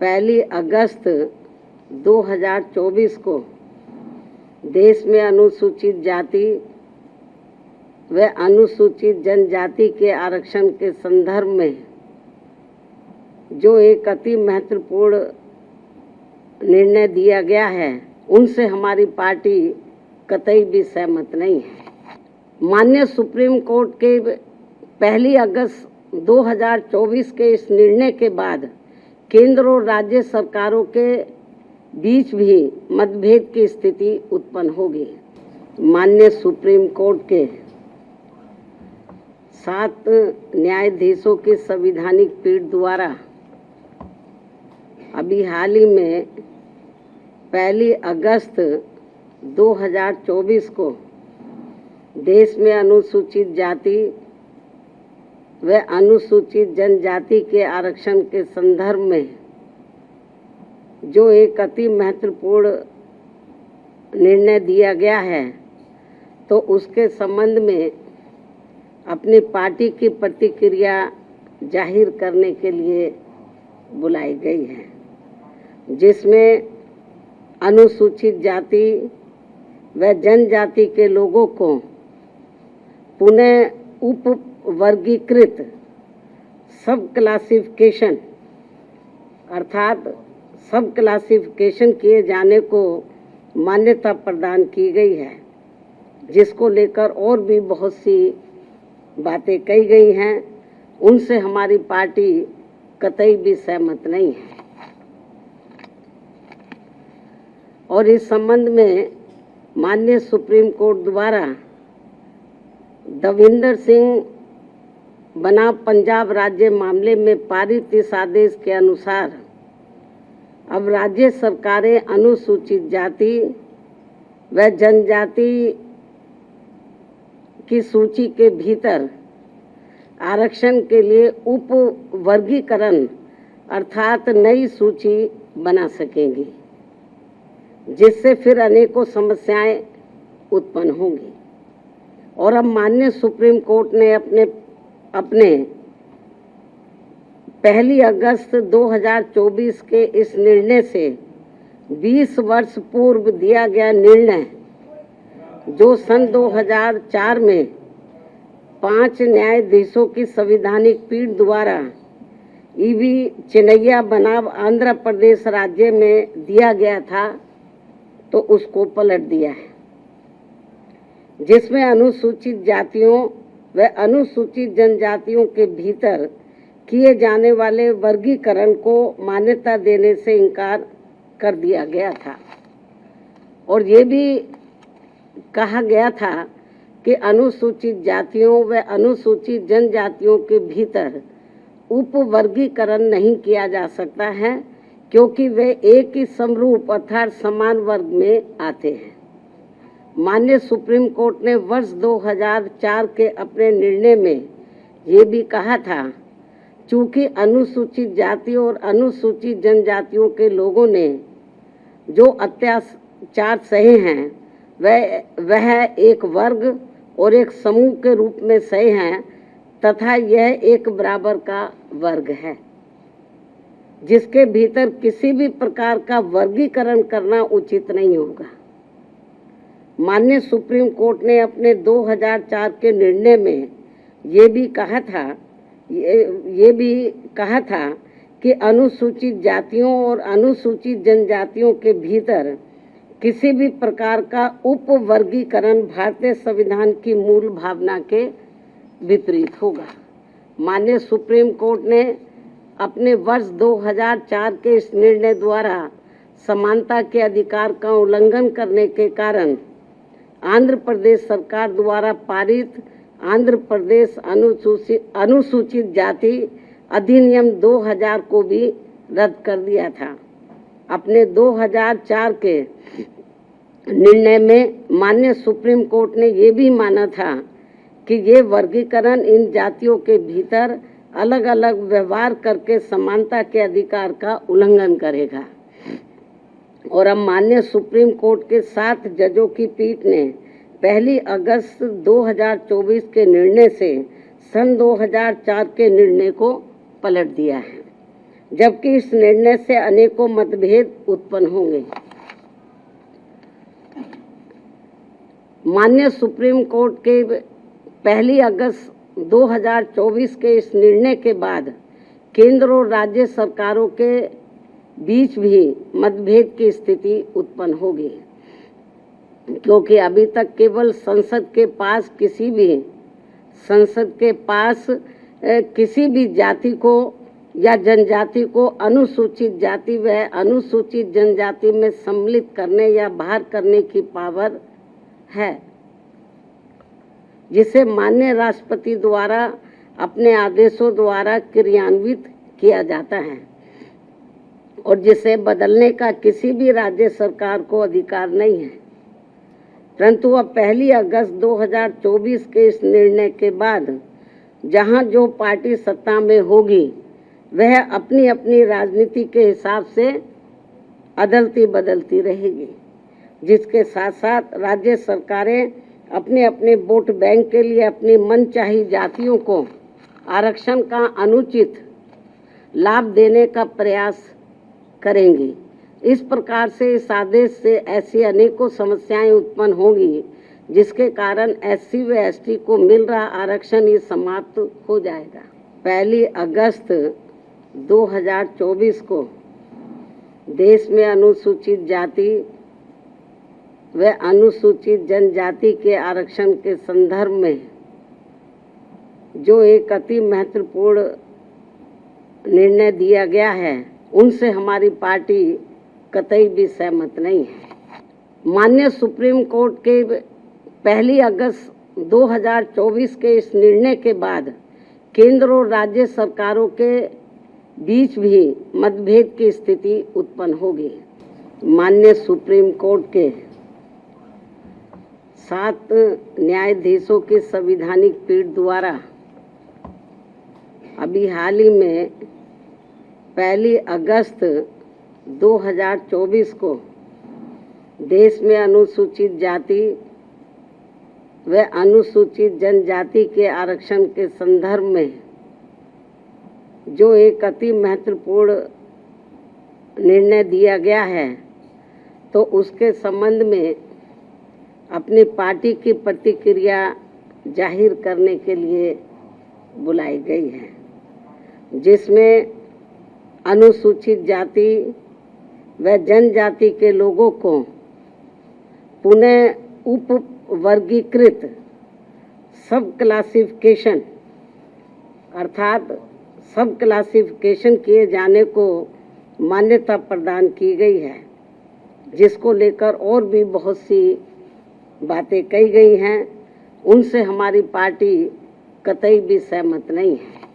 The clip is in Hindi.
पहली अगस्त 2024 को देश में अनुसूचित जाति व अनुसूचित जनजाति के आरक्षण के संदर्भ में जो एक अति महत्वपूर्ण निर्णय दिया गया है, उनसे हमारी पार्टी कतई भी सहमत नहीं है। माननीय सुप्रीम कोर्ट के पहली अगस्त 2024 के इस निर्णय के बाद केंद्र और राज्य सरकारों के बीच भी मतभेद की स्थिति उत्पन्न होगी। माननीय सुप्रीम कोर्ट के 7 न्यायाधीशों की संवैधानिक पीठ द्वारा अभी हाल ही में पहली अगस्त 2024 को देश में अनुसूचित जाति व अनुसूचित जनजाति के आरक्षण के संदर्भ में जो एक अति महत्वपूर्ण निर्णय दिया गया है, तो उसके संबंध में अपनी पार्टी की प्रतिक्रिया जाहिर करने के लिए बुलाई गई है, जिसमें अनुसूचित जाति व जनजाति के लोगों को पुनः उप वर्गीकृत सब क्लासिफिकेशन अर्थात सब क्लासिफिकेशन किए जाने को मान्यता प्रदान की गई है, जिसको लेकर और भी बहुत सी बातें कही गई हैं। उनसे हमारी पार्टी कतई भी सहमत नहीं है और इस संबंध में माननीय सुप्रीम कोर्ट द्वारा दविंदर सिंह बनाम पंजाब राज्य मामले में पारित इस आदेश के अनुसार अब राज्य सरकारें अनुसूचित जाति व जनजाति की सूची के भीतर आरक्षण के लिए उप वर्गीकरण अर्थात नई सूची बना सकेंगी, जिससे फिर अनेकों समस्याएं उत्पन्न होंगी। और अब माननीय सुप्रीम कोर्ट ने अपने पहली अगस्त 2024 के इस निर्णय से 20 वर्ष पूर्व दिया गया निर्णय, जो सन 2004 में 5 न्यायाधीशों की संवैधानिक पीठ द्वारा ईवी चिन्नैया बनाम आंध्र प्रदेश राज्य में दिया गया था, तो उसको पलट दिया है, जिसमें अनुसूचित जातियों व अनुसूचित जनजातियों के भीतर किए जाने वाले वर्गीकरण को मान्यता देने से इनकार कर दिया गया था। और ये भी कहा गया था कि अनुसूचित जातियों व अनुसूचित जनजातियों के भीतर उप वर्गीकरण नहीं किया जा सकता है, क्योंकि वे एक ही समरूप अर्थात समान वर्ग में आते हैं। माननीय सुप्रीम कोर्ट ने वर्ष 2004 के अपने निर्णय में ये भी कहा था, चूंकि अनुसूचित जाति और अनुसूचित जनजातियों के लोगों ने जो अत्याचार सहे हैं वह एक वर्ग और एक समूह के रूप में सहे हैं, तथा यह एक बराबर का वर्ग है, जिसके भीतर किसी भी प्रकार का वर्गीकरण करना उचित नहीं होगा। माननीय सुप्रीम कोर्ट ने अपने 2004 के निर्णय में ये भी कहा था कि अनुसूचित जातियों और अनुसूचित जनजातियों के भीतर किसी भी प्रकार का उप वर्गीकरण भारतीय संविधान की मूल भावना के विपरीत होगा। माननीय सुप्रीम कोर्ट ने अपने वर्ष 2004 के इस निर्णय द्वारा समानता के अधिकार का उल्लंघन करने के कारण आंध्र प्रदेश सरकार द्वारा पारित आंध्र प्रदेश अनुसूचित जाति अधिनियम 2000 को भी रद्द कर दिया था। अपने 2004 के निर्णय में माननीय सुप्रीम कोर्ट ने ये भी माना था कि ये वर्गीकरण इन जातियों के भीतर अलग अलग व्यवहार करके समानता के अधिकार का उल्लंघन करेगा। और अब माननीय सुप्रीम कोर्ट के 7 जजों की पीठ ने पहली अगस्त 2024 के निर्णय से सन 2004 के निर्णय को पलट दिया है। जबकि इस निर्णय से अनेकों मतभेद उत्पन्न होंगे। माननीय सुप्रीम कोर्ट के 1 अगस्त 2024 के इस निर्णय के बाद केंद्र और राज्य सरकारों के बीच भी मतभेद की स्थिति उत्पन्न होगी, क्योंकि अभी तक केवल संसद के पास किसी भी जाति को या जनजाति को अनुसूचित जाति व अनुसूचित जनजाति में सम्मिलित करने या बाहर करने की पावर है, जिसे माननीय राष्ट्रपति द्वारा अपने आदेशों द्वारा क्रियान्वित किया जाता है और जिसे बदलने का किसी भी राज्य सरकार को अधिकार नहीं है। परंतु अब 1 अगस्त 2024 के इस निर्णय के बाद जहां जो पार्टी सत्ता में होगी वह अपनी अपनी राजनीति के हिसाब से अदलती बदलती रहेगी, जिसके साथ साथ राज्य सरकारें अपने अपने वोट बैंक के लिए अपनी मनचाही जातियों को आरक्षण का अनुचित लाभ देने का प्रयास करेंगी। इस प्रकार से इस आदेश से ऐसी अनेकों समस्याएं उत्पन्न होंगी, जिसके कारण SC व ST को मिल रहा आरक्षण ये समाप्त हो जाएगा। 1 अगस्त 2024 को देश में अनुसूचित जाति व अनुसूचित जनजाति के आरक्षण के संदर्भ में जो एक अति महत्वपूर्ण निर्णय दिया गया है, उनसे हमारी पार्टी कतई भी सहमत नहीं है। माननीय सुप्रीम कोर्ट के 1 अगस्त 2024 के इस निर्णय के बाद केंद्र और राज्य सरकारों के बीच भी मतभेद की स्थिति उत्पन्न होगी। माननीय सुप्रीम कोर्ट के 7 न्यायाधीशों की संवैधानिक पीठ द्वारा अभी हाल ही में 1 अगस्त 2024 को देश में अनुसूचित जाति व अनुसूचित जनजाति के आरक्षण के संदर्भ में जो एक अति महत्वपूर्ण निर्णय दिया गया है, तो उसके संबंध में अपनी पार्टी की प्रतिक्रिया जाहिर करने के लिए बुलाई गई है, जिसमें अनुसूचित जाति व जनजाति के लोगों को पुनः उप वर्गीकृत सब क्लासिफिकेशन अर्थात सब क्लासिफिकेशन किए जाने को मान्यता प्रदान की गई है, जिसको लेकर और भी बहुत सी बातें कही गई हैं। उनसे हमारी पार्टी कतई भी सहमत नहीं है।